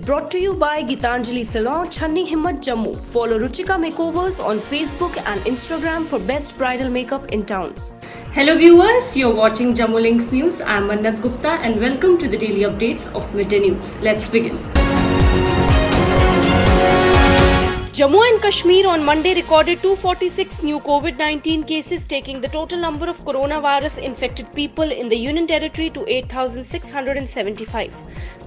brought to you by Gitanjali Salon, Channi Himmat, Jammu. Follow Ruchika Makeovers on Facebook and Instagram for best bridal makeup in town. Hello viewers, you're watching Jammu Links News. I'm Mannat Gupta and welcome to the daily updates of Midday News. Let's begin. Jammu and Kashmir on Monday recorded 246 new COVID-19 cases, taking the total number of coronavirus infected people in the Union Territory to 8,675.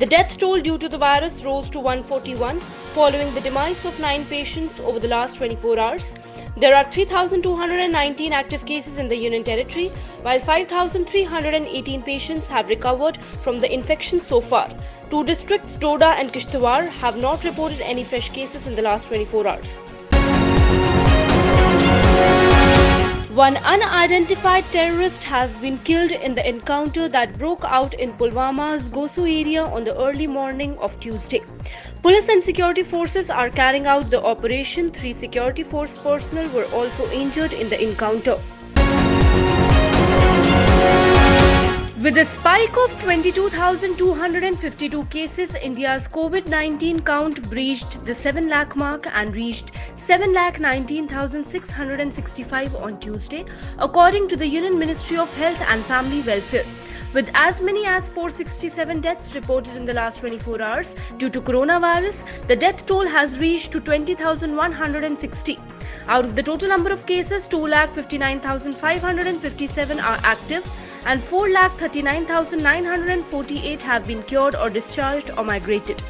The death toll due to the virus rose to 141 following the demise of 9 patients over the last 24 hours. There are 3,219 active cases in the Union Territory, while 5,318 patients have recovered from the infection so far. 2 districts, Doda and Kishtwar, have not reported any fresh cases in the last 24 hours. One unidentified terrorist has been killed in the encounter that broke out in Pulwama's Gosu area on the early morning of Tuesday. Police and security forces are carrying out the operation. 3 security force personnel were also injured in the encounter. With a spike of 22,252 cases, India's COVID-19 count breached the 7 lakh mark and reached 7,19,665 on Tuesday, according to the Union Ministry of Health and Family Welfare. With as many as 467 deaths reported in the last 24 hours due to coronavirus, the death toll has reached to 20,160. Out of the total number of cases, 2,59,557 are active and 4,39,948 have been cured or discharged or migrated.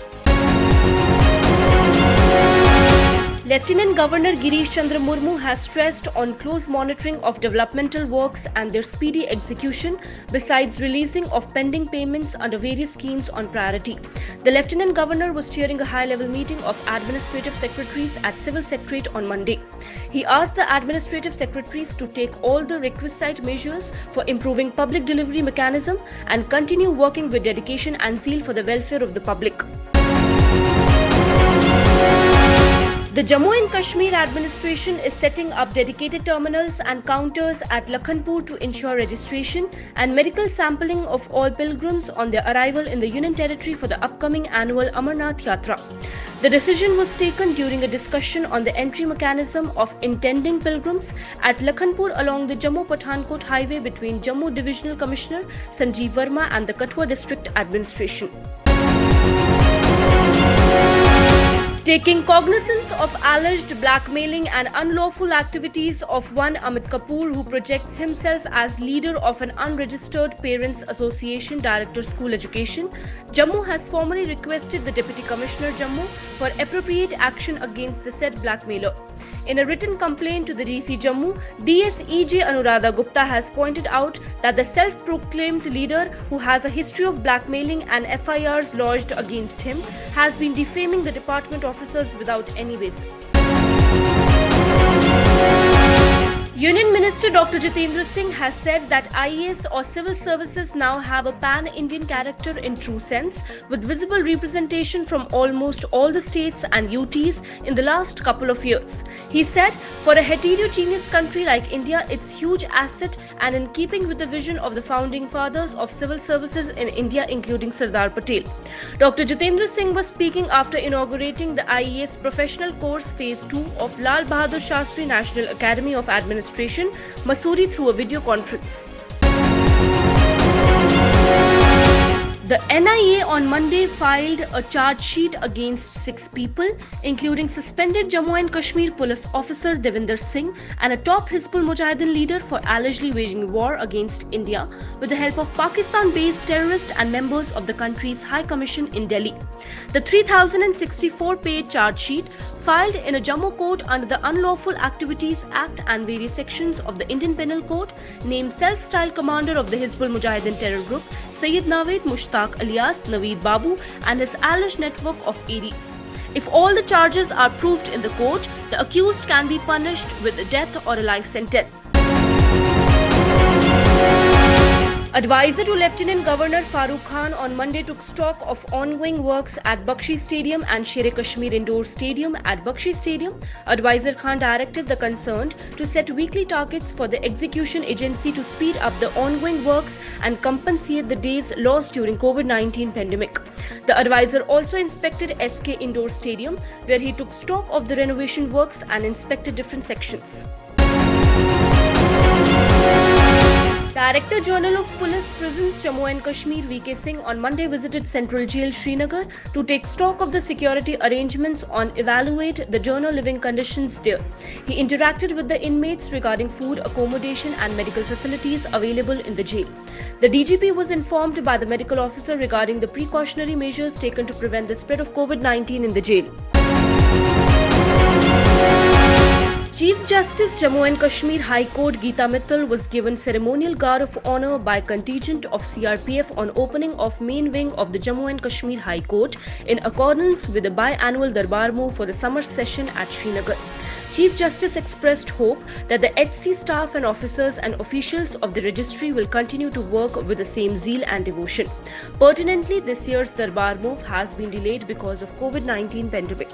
Lieutenant Governor Girish Chandra Murmu has stressed on close monitoring of developmental works and their speedy execution, besides releasing of pending payments under various schemes on priority. The Lieutenant Governor was chairing a high-level meeting of administrative secretaries at Civil Secretariat on Monday. He asked the administrative secretaries to take all the requisite measures for improving public delivery mechanism and continue working with dedication and zeal for the welfare of the public. The Jammu and Kashmir administration is setting up dedicated terminals and counters at Lakhanpur to ensure registration and medical sampling of all pilgrims on their arrival in the Union Territory for the upcoming annual Amarnath Yatra. The decision was taken during a discussion on the entry mechanism of intending pilgrims at Lakhanpur along the Jammu-Pathankot highway between Jammu Divisional Commissioner Sanjeev Verma and the Kathua District Administration. Taking cognizance of alleged blackmailing and unlawful activities of one Amit Kapoor, who projects himself as leader of an unregistered Parents Association Director School Education, Jammu has formally requested the Deputy Commissioner Jammu for appropriate action against the said blackmailer. In a written complaint to the DC Jammu, DSEJ Anuradha Gupta has pointed out that the self-proclaimed leader, who has a history of blackmailing and FIRs lodged against him, has been defaming the department officers without any basis. Union Minister Dr. Jitendra Singh has said that IAS or civil services now have a pan-Indian character in true sense, with visible representation from almost all the states and UTs in the last couple of years. He said, for a heterogeneous country like India, it's a huge asset and in keeping with the vision of the founding fathers of civil services in India, including Sardar Patel. Dr. Jitendra Singh was speaking after inaugurating the IAS Professional Course Phase 2 of Lal Bahadur Shastri National Academy of Administration, Mussoorie, through a video conference. The NIA on Monday filed a charge sheet against 6 people, including suspended Jammu and Kashmir police officer Devinder Singh and a top Hizbul Mujahideen leader for allegedly waging war against India with the help of Pakistan-based terrorists and members of the country's High Commission in Delhi. The 3,064-page charge sheet, filed in a Jammu court under the Unlawful Activities Act and various sections of the Indian Penal Code, named self-styled commander of the Hizbul Mujahideen terror group Sayyid Naved Mushtaq alias Naveed Babu and his alleged network of Aries. If all the charges are proved in the court, the accused can be punished with death or a life sentence. Advisor to Lieutenant Governor Farooq Khan on Monday took stock of ongoing works at Bakshi Stadium and Sher Kashmir Indoor Stadium. At Bakshi Stadium, Advisor Khan directed the concerned to set weekly targets for the execution agency to speed up the ongoing works and compensate the days lost during COVID-19 pandemic. The advisor also inspected SK Indoor Stadium, where he took stock of the renovation works and inspected different sections. Director General of Police Prisons Jammu and Kashmir VK Singh on Monday visited Central Jail Srinagar to take stock of the security arrangements and evaluate the journal living conditions there. He interacted with the inmates regarding food, accommodation and medical facilities available in the jail. The DGP was informed by the medical officer regarding the precautionary measures taken to prevent the spread of COVID-19 in the jail. Chief Justice Jammu and Kashmir High Court Geeta Mittal was given ceremonial guard of honour by contingent of CRPF on opening of main wing of the Jammu and Kashmir High Court in accordance with the biannual Darbar move for the summer session at Srinagar. Chief Justice expressed hope that the HC staff and officers and officials of the registry will continue to work with the same zeal and devotion. Pertinently, this year's Darbar move has been delayed because of COVID-19 pandemic.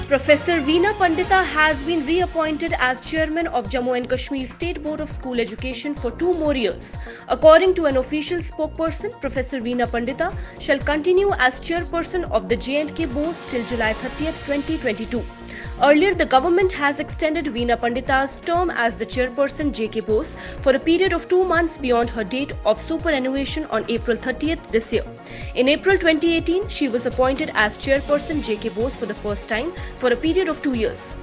Professor Veena Pandita has been reappointed as chairman of Jammu and Kashmir State Board of School Education for 2 more years. According to an official spokesperson, Professor Veena Pandita shall continue as chairperson of the J&K board till July 30th, 2022. Earlier, the government has extended Veena Pandita's term as the chairperson JK Bose for a period of 2 months beyond her date of superannuation on April 30th this year. In April 2018, she was appointed as chairperson JK Bose for the first time for a period of 2 years.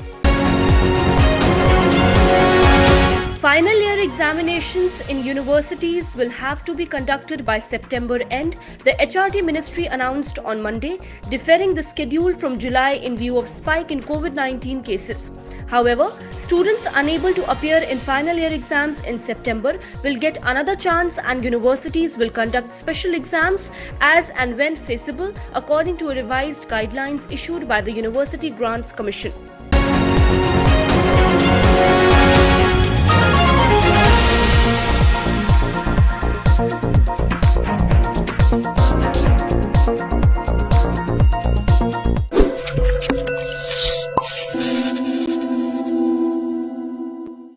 Final year examinations in universities will have to be conducted by September end, the HRD ministry announced on Monday, deferring the schedule from July in view of spike in COVID-19 cases. However, students unable to appear in final year exams in September will get another chance, and universities will conduct special exams as and when feasible according to a revised guidelines issued by the University Grants Commission.